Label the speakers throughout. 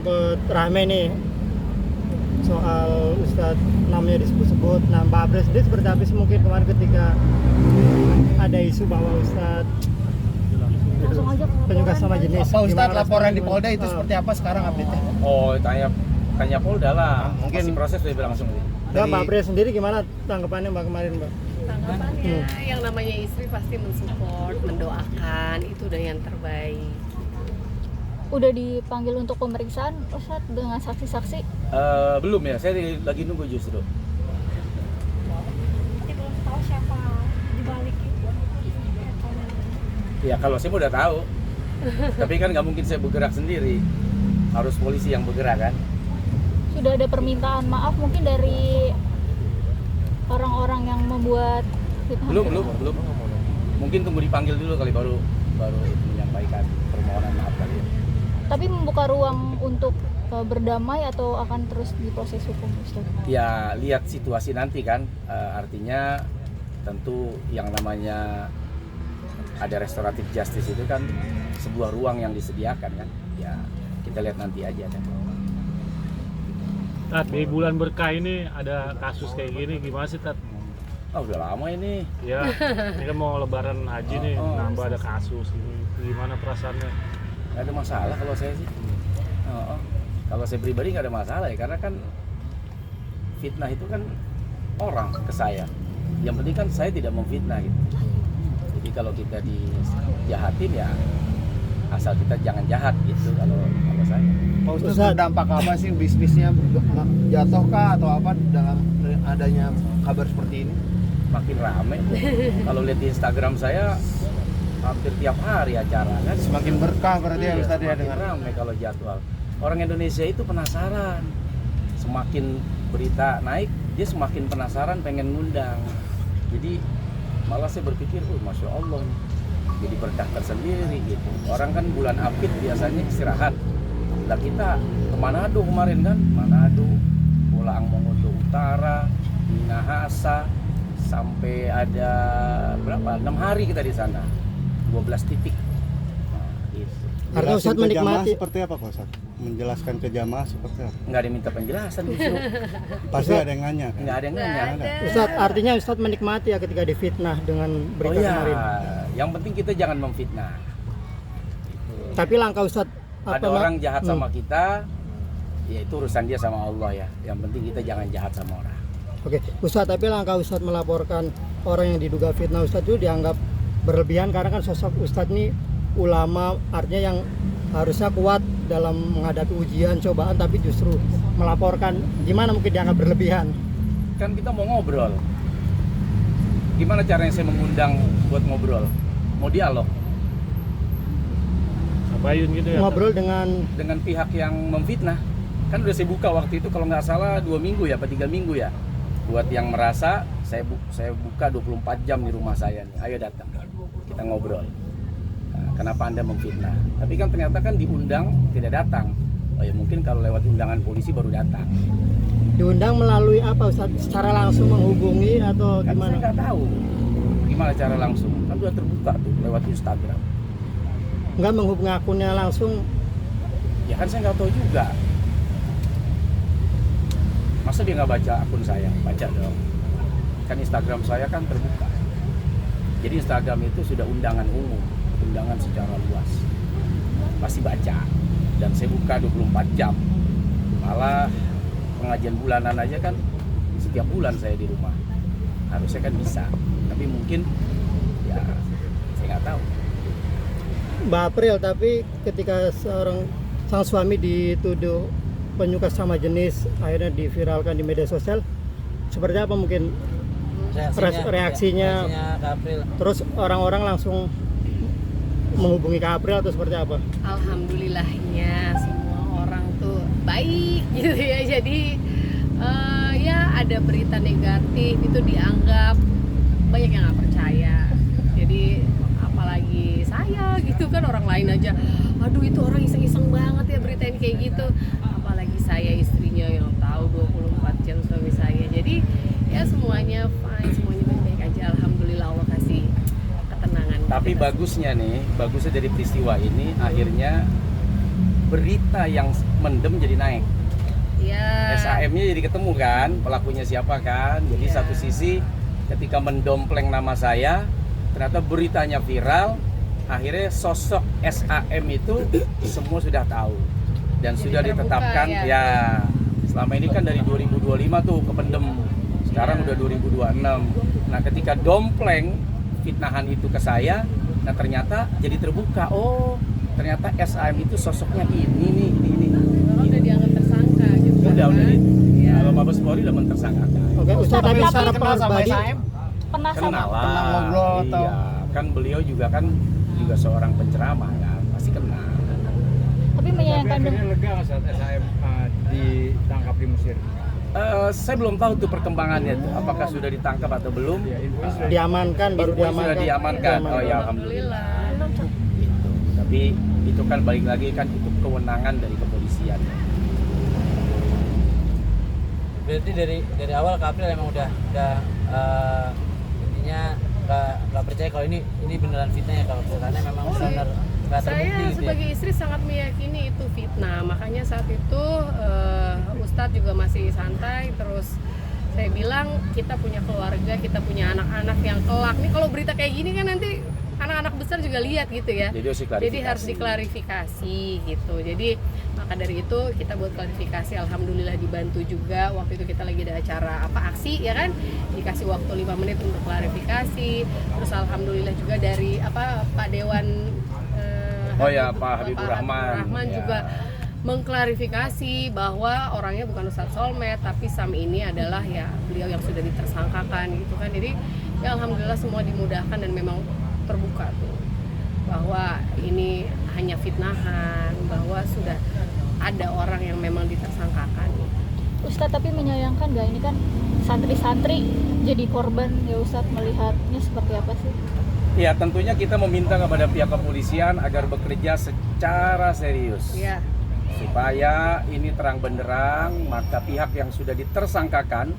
Speaker 1: sempat rame nih soal Ustadz namanya disebut-sebut. Nah, Mbak April sendiri seperti apa sih mungkin kemarin ketika ada isu bahwa Ustadz
Speaker 2: Langsung aja ke
Speaker 1: penyuka sama
Speaker 2: laporan.
Speaker 1: jenis.
Speaker 3: Apa Ustadz
Speaker 1: Gimana
Speaker 3: laporan di
Speaker 1: respon?
Speaker 3: Polda itu seperti apa sekarang update-nya?
Speaker 4: Oh, tanya Polda lah.
Speaker 3: Mungkin-
Speaker 4: Masih proses lebih langsung.
Speaker 1: Mbak April sendiri gimana tanggapannya Mbak kemarin Mbak?
Speaker 5: Tanggapannya yang namanya istri pasti mensupport, mendoakan, itu udah yang terbaik.
Speaker 2: Udah dipanggil untuk pemeriksaan Ustadz dengan saksi-saksi?
Speaker 4: Belum ya, saya lagi nunggu justru.
Speaker 2: Tapi belum tahu siapa dibalik itu.
Speaker 4: Ya kalau saya udah tahu. Tapi kan nggak mungkin saya bergerak sendiri. Harus polisi yang bergerak kan.
Speaker 2: Sudah ada permintaan maaf mungkin dari orang-orang yang membuat fitnah?
Speaker 4: Belum. Mungkin tunggu dipanggil dulu kali baru menyampaikan permohonan maaf kali ya.
Speaker 2: Tapi membuka ruang untuk berdamai atau akan terus diproses hukum Ustaz?
Speaker 4: Ya lihat situasi nanti kan. Artinya tentu yang namanya ada restoratif justice itu kan sebuah ruang yang disediakan kan. Ya kita lihat nanti aja kan.
Speaker 6: Tat, di bulan berkah ini ada kasus kayak gini, gimana sih Tat?
Speaker 4: Oh udah lama ini.
Speaker 6: Ya, ini kan mau lebaran haji nih, nambah ada kasus ini. Gimana perasaannya?
Speaker 4: Nggak ada masalah kalau saya sih. Kalau saya pribadi nggak ada masalah ya, karena kan fitnah itu kan orang ke saya. Yang penting kan saya tidak memfitnah gitu. Jadi kalau kita dijahatin ya asal kita jangan jahat gitu kalau saya.
Speaker 3: Pak Ustadz, berdampak apa sih bisnisnya, jatuh kah atau apa dengan adanya kabar seperti ini?
Speaker 4: Makin rame. Kalau lihat di Instagram saya hampir tiap hari acara kan.
Speaker 3: Semakin berkah berarti ya Ustadz ya
Speaker 4: Semakin
Speaker 3: dengan
Speaker 4: rame kalau jadwal. Orang Indonesia itu penasaran. Semakin berita naik, dia semakin penasaran pengen ngundang. Jadi malah saya berpikir, Masya Allah nih. Jadi berkah tersendiri gitu. Orang kan bulan Apit biasanya istirahat. Lah kita ke Manado kemarin kan, Manado, Bolaang Mongondo Utara, Minahasa, sampai ada berapa? 6 hari kita di sana. 12 titik. Nah, gitu.
Speaker 1: Artinya Ustadz menikmati.
Speaker 7: Seperti apa Pak Ustadz? Menjelaskan ke jamaah seperti apa?
Speaker 4: Nggak ada yang minta penjelasan justru.
Speaker 7: Pasti ada yang nanya kan?
Speaker 4: Nggak ada yang nanya.
Speaker 1: Ustadz, artinya Ustadz menikmati ya ketika difitnah dengan
Speaker 4: Oh
Speaker 1: berita
Speaker 4: ya,
Speaker 1: kemarin.
Speaker 4: yang penting kita jangan memfitnah.
Speaker 1: Tapi langkah Ustadz
Speaker 4: Ada orang jahat sama kita, ya itu urusan dia sama Allah ya. Yang penting kita jangan jahat sama orang.
Speaker 1: Oke, Ustadz, tapi langkah Ustadz melaporkan orang yang diduga fitnah Ustadz itu dianggap berlebihan karena kan sosok Ustadz ini ulama, artinya yang harusnya kuat dalam menghadapi ujian, cobaan, tapi justru melaporkan, gimana mungkin dianggap berlebihan?
Speaker 4: Kan kita mau ngobrol. Gimana caranya saya mengundang buat ngobrol? Mau dialog
Speaker 6: Bayun gitu ya?
Speaker 1: Ngobrol dengan
Speaker 4: pihak yang memfitnah. Kan udah saya buka waktu itu kalau nggak salah 2 minggu ya, apa 3 minggu ya. Buat yang merasa saya buka 24 jam di rumah saya nih. Ayo datang. Kita ngobrol. Nah, kenapa Anda memfitnah? Tapi kan ternyata kan diundang tidak datang. Oh ya mungkin kalau lewat undangan polisi baru datang.
Speaker 1: diundang melalui apa Ustadz? Secara langsung menghubungi atau
Speaker 4: Kan
Speaker 1: gimana?
Speaker 4: saya nggak tahu gimana cara langsung. Kan udah terbuka tuh lewat Instagram.
Speaker 1: Enggak menghubungi akunnya langsung?
Speaker 4: Ya kan saya nggak tahu juga. Masa dia nggak baca akun saya? Baca dong. Kan Instagram saya kan terbuka. Jadi Instagram itu sudah undangan umum, undangan secara luas. Pasti baca. Dan saya buka 24 jam. Malah pengajian bulanan aja kan setiap bulan saya di rumah. Harusnya kan bisa. Tapi mungkin ya saya nggak tahu.
Speaker 1: Mbak April, tapi ketika sang suami dituduh penyuka sama jenis akhirnya diviralkan di media sosial, seperti apa mungkin reaksinya
Speaker 8: Kak April?
Speaker 1: Terus orang-orang langsung menghubungi Kak April atau seperti apa?
Speaker 5: Alhamdulillahnya semua orang tuh baik gitu ya. Jadi ya ada berita negatif itu dianggap banyak yang nggak percaya. Jadi apalagi saya gitu kan, orang lain aja aduh itu orang iseng-iseng banget ya berita ini kayak gitu, apalagi saya istrinya yang tahu 24 jam suami saya. Jadi ya semuanya fine, semuanya baik-baik aja, alhamdulillah, Allah kasih ketenangan.
Speaker 4: Tapi bagusnya dari peristiwa ini akhirnya berita yang mendem jadi naik.
Speaker 5: Ya.
Speaker 4: SAM-nya jadi ketemu kan, pelakunya siapa kan. Jadi
Speaker 5: Iya.
Speaker 4: satu sisi ketika mendompleng nama saya, ternyata beritanya viral, akhirnya sosok SAM itu semua sudah tahu dan
Speaker 5: Jadi
Speaker 4: sudah
Speaker 5: terbuka,
Speaker 4: ditetapkan
Speaker 5: ya.
Speaker 4: ya. Selama ini kan dari 2025 tuh kependem, sekarang
Speaker 5: Ya.
Speaker 4: udah 2026. Nah ketika dompleng fitnahan itu ke saya, nah ternyata jadi terbuka, oh ternyata SAM itu sosoknya ini.
Speaker 5: Orang udah dianggap tersangka gitu.
Speaker 4: Udah
Speaker 5: kan?
Speaker 4: di
Speaker 5: Ya.
Speaker 4: kalau Mabes Polri udah mentersangkakan.
Speaker 1: Oke, Ustadz, tapi
Speaker 2: Tapi
Speaker 1: secara
Speaker 3: kenal sama
Speaker 1: pribadi
Speaker 3: SAM?
Speaker 2: Pernah sama
Speaker 4: Kenal lah.
Speaker 3: Pernah ngobrol atau-
Speaker 4: Iya, kan beliau juga seorang penceramah kan, pasti kenal.
Speaker 2: tapi menyayangkan dengan
Speaker 8: lega nggak saat SAM ditangkap di Mesir?
Speaker 4: Saya belum tahu tuh perkembangannya tuh, apakah sudah ditangkap atau belum.
Speaker 1: diamankan, baru
Speaker 4: Info
Speaker 1: diamankan.
Speaker 4: sudah diamankan. Oh ya alhamdulillah. Gitu. Tapi itu kan balik lagi kan itu kewenangan dari kepolisian.
Speaker 9: Berarti dari awal Kapil emang udah intinya nggak percaya kalau ini beneran fitnah ya, kalau kesannya memang benar nggak terbukti
Speaker 5: Saya
Speaker 9: gitu ya.
Speaker 5: sebagai istri sangat meyakini itu fitnah. Makanya saat itu Ustadz juga masih santai. Terus saya bilang kita punya keluarga, kita punya anak-anak yang kelak. Nih kalau berita kayak gini kan nanti anak-anak besar juga lihat gitu ya. Jadi harus diklarifikasi gitu. Jadi maka dari itu kita buat klarifikasi. Alhamdulillah dibantu juga. Waktu itu kita lagi ada acara aksi ya kan, dikasih waktu 5 menit untuk klarifikasi. Terus alhamdulillah juga dari Pak Dewan
Speaker 4: Oh ya, Pak Habibur Rahman. Ya.
Speaker 5: juga mengklarifikasi bahwa orangnya bukan Ustadz Solmed, tapi Sam ini adalah ya beliau yang sudah ditersangkakan gitu kan. Jadi ya alhamdulillah semua dimudahkan dan memang terbuka tuh bahwa ini hanya fitnahan, bahwa sudah ada orang yang memang ditersangkakan.
Speaker 2: Ustadz, tapi menyayangkan nggak ini kan santri-santri jadi korban ya Ustadz, melihatnya seperti apa sih?
Speaker 4: Ya tentunya kita meminta kepada pihak kepolisian agar bekerja secara serius.
Speaker 5: Ya.
Speaker 4: Supaya ini terang benderang, maka pihak yang sudah ditersangkakan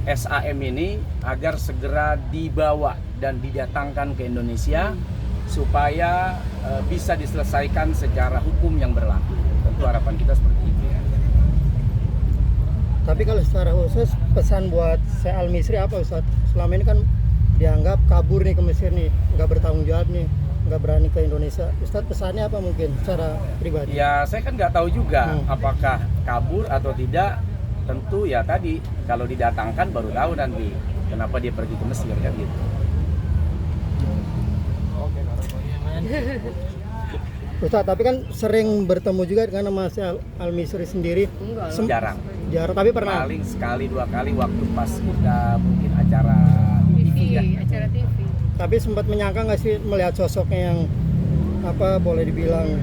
Speaker 4: SAM ini agar segera dibawa dan didatangkan ke Indonesia supaya bisa diselesaikan secara hukum yang berlaku. Tentu harapan kita seperti itu.
Speaker 1: Tapi kalau secara khusus pesan buat Syekh Al-Misri apa Ustadz? Selama ini kan dianggap kabur nih ke Mesir nih, nggak bertanggung jawab nih, nggak berani ke Indonesia. Ustadz pesannya apa mungkin secara pribadi?
Speaker 4: Ya saya kan nggak tahu juga apakah kabur atau tidak. Tentu ya tadi kalau didatangkan baru tahu nanti kenapa dia pergi ke Mesir kan gitu.
Speaker 1: Ustadz, tapi kan sering bertemu juga dengan sama Syekh Al-Misri sendiri.
Speaker 5: Enggak lah.
Speaker 4: Jarang.
Speaker 1: Jarang, tapi pernah.
Speaker 4: Paling sekali 2 kali waktu pas kita mungkin acara
Speaker 5: TV,
Speaker 4: ya.
Speaker 5: acara TV.
Speaker 1: Tapi sempat menyangka nggak sih melihat sosoknya yang boleh dibilang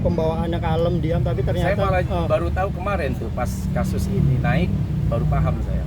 Speaker 1: pembawaannya kalem, diam, tapi ternyata
Speaker 4: Saya malah baru tahu kemarin tuh pas kasus ini naik baru paham saya.